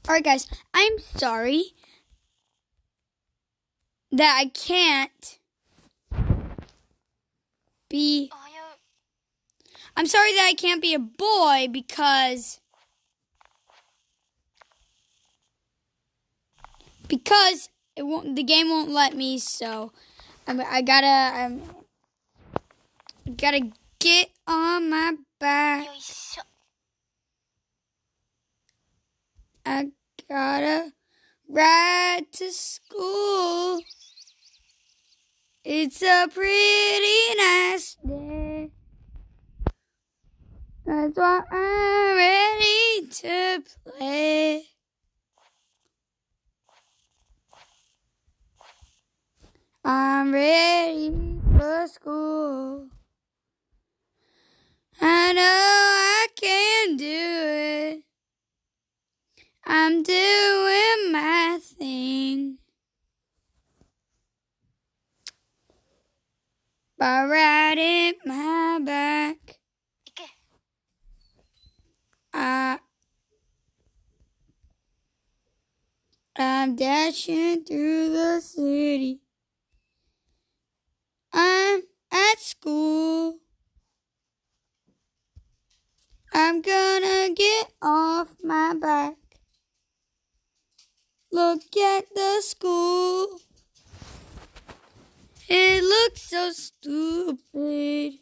Alright, guys, I'm sorry that I can't be... I'm sorry that I can't be a boy because the game won't let me, so I gotta get on my back. I gotta ride to school. It's a pretty nice day. That's why I'm ready to play. I'm ready for school. I know I can do it. I'm doing my thing by riding my back. I'm dashing through the city. I'm at school. I'm gonna get off my back. Look at the school. It looks so stupid.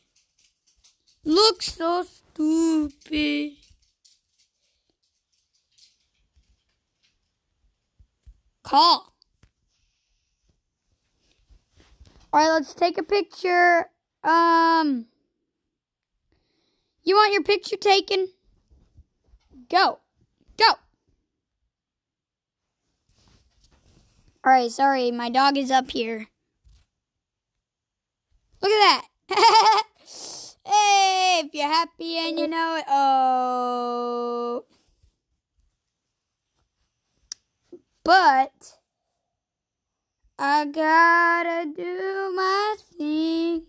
Looks so stupid. Call. Alright, let's take a picture. You want your picture taken? Go. Go. Alright, sorry, my dog is up here. Look at that. Hey, if you're happy and you know it. Oh. But I gotta do my thing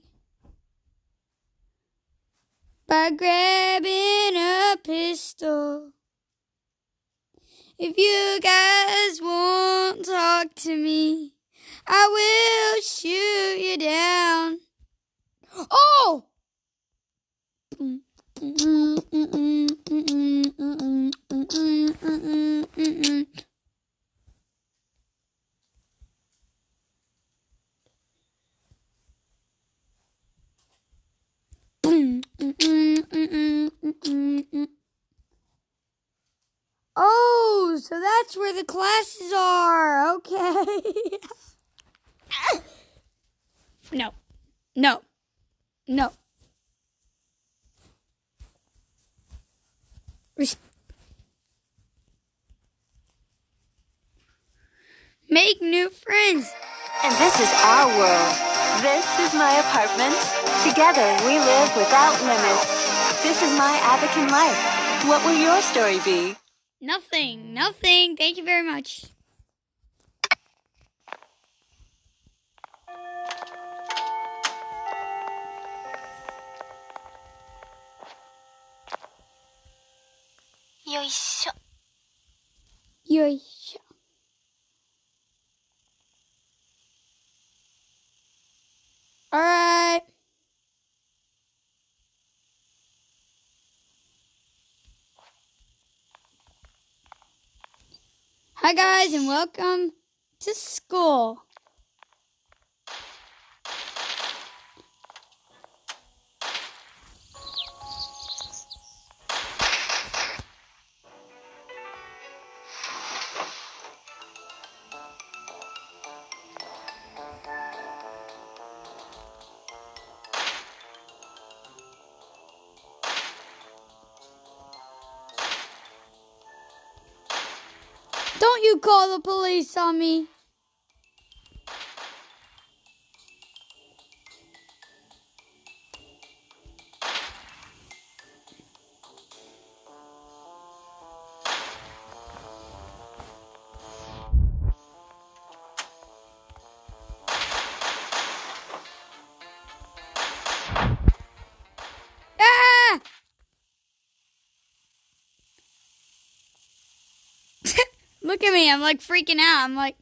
by grabbing a pistol. If you guys won't talk to me, I will shoot you down. Oh! Oh, so that's where the classes are. Okay. No. No. No. Make new friends. And this is our world. This is my apartment. Together we live without limits. This is my Abacan life. What will your story be? Nothing. Nothing. Thank you very much. Yoisho. Yoisho. All right. Hi guys, and welcome to school. Don't you call the police on me. Ah! Look at me. I'm like freaking out. I'm like.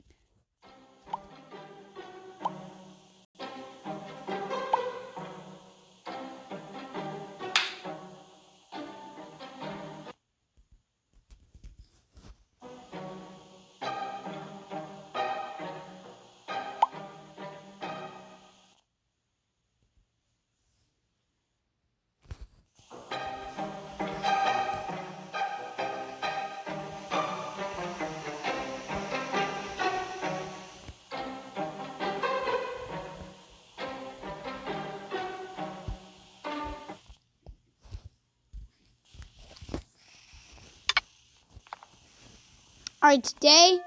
Alright, today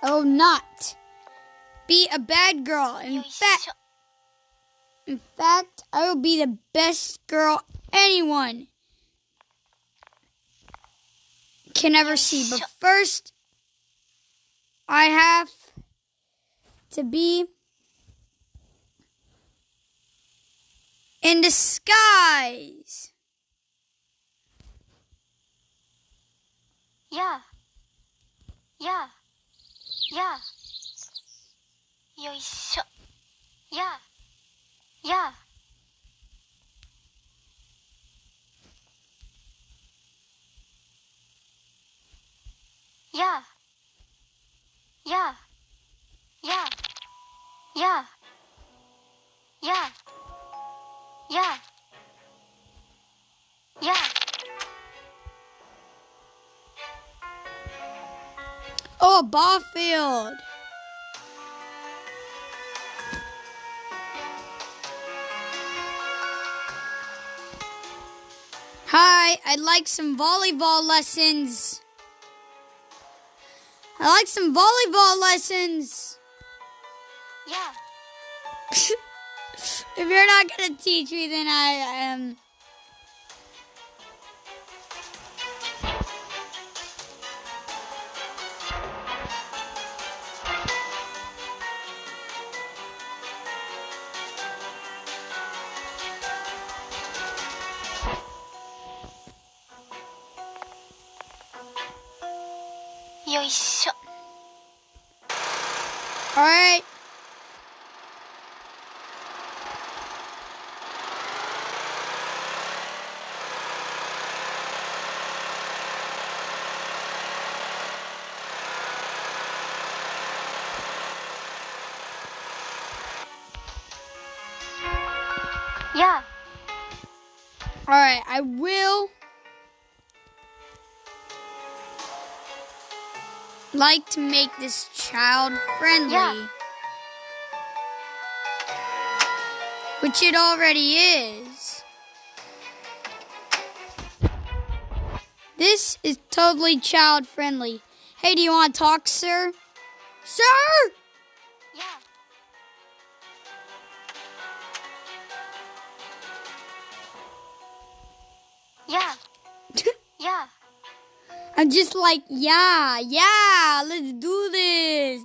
I will not be a bad girl. In fact, I will be the best girl anyone can ever see. But first, I have to be in disguise. Yeah. Yeah. Yeah. よいしょ。Yeah. Yeah. Yeah. Yeah. Yeah. Yeah. Yeah. Yeah. Yeah. Oh, a ball field. Hi, I'd like some volleyball lessons. Yeah. If you're not going to teach me, then I am...よいしょ。 All right. Yeah. All right, I will like to make this child friendly. Yeah. Which it already is. This is totally child friendly. Hey, do you want to talk, sir? Sir! Yeah. Yeah. Yeah. I'm just like, yeah, let's do this.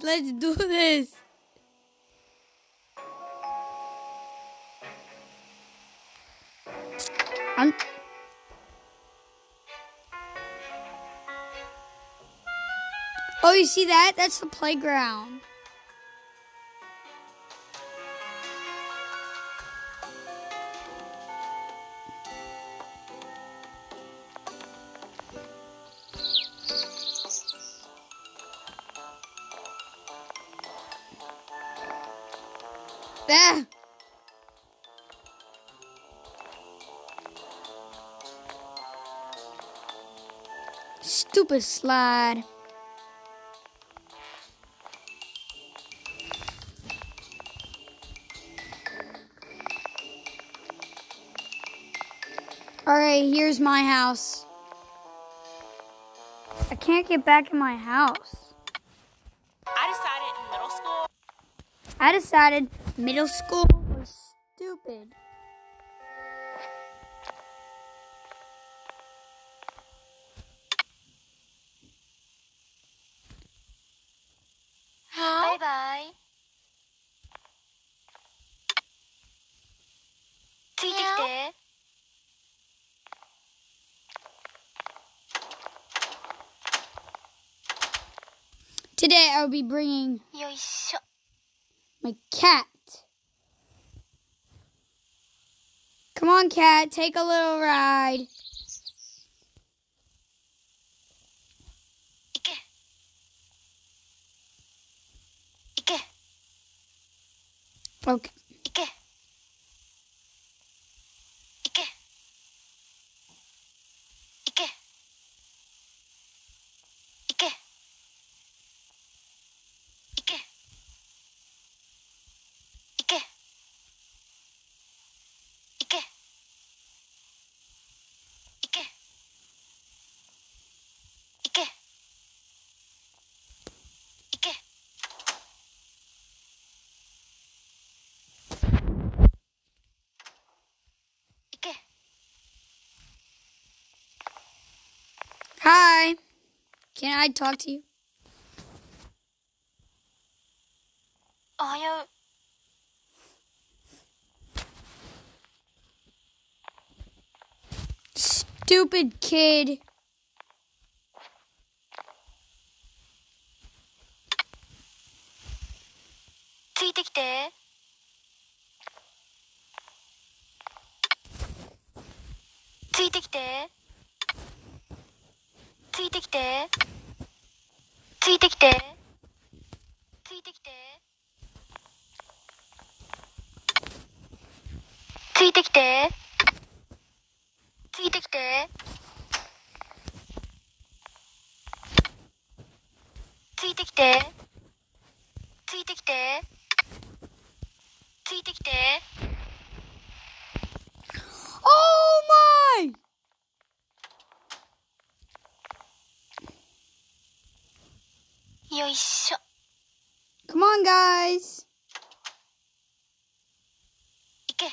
Oh, you see that? That's the playground. Ah. Stupid slide. Alright, here's my house. I can't get back in my house. I decided middle school was stupid. Bye bye. ついてきて。today I'll be bringing よいしょ my cat. Come on, cat, take a little ride. 行け行け Okay. 行け行け行け行け行け行け行け行け行け行け Hi. Can I talk to you? おはよう Stupid kid. ついてきてついてきてついてきてついてきてついてきてついてきてついてきてついてきてついてきてついてきて Oh my! よいしょ Come on, guys. いけ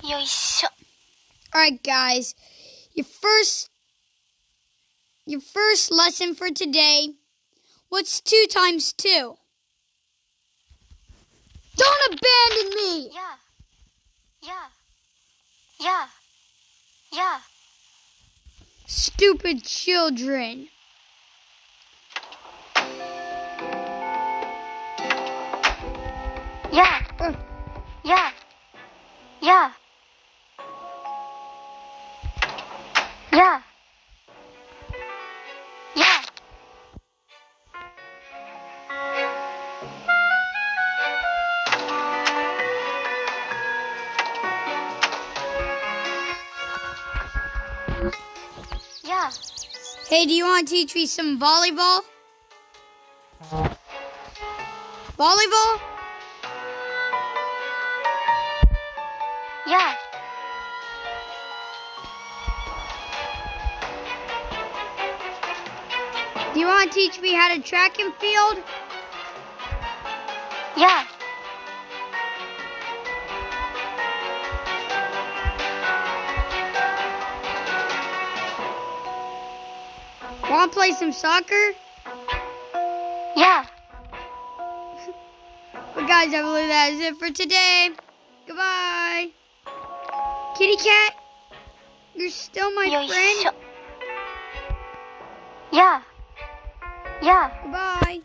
よいしょ Alright, guys. Your first lesson for today. What's 2 times 2? Don't abandon me! やややや Stupid children. ややややや Yeah. Hey, do you want to teach me some volleyball? Volleyball? Yeah. Do you want to teach me how to track and field? Yeah. Want to play some soccer? Yeah. Well, guys, I believe that is it for today. Goodbye. Kitty cat, you're still my よいし friend. ょ。Yeah. Yeah. Goodbye.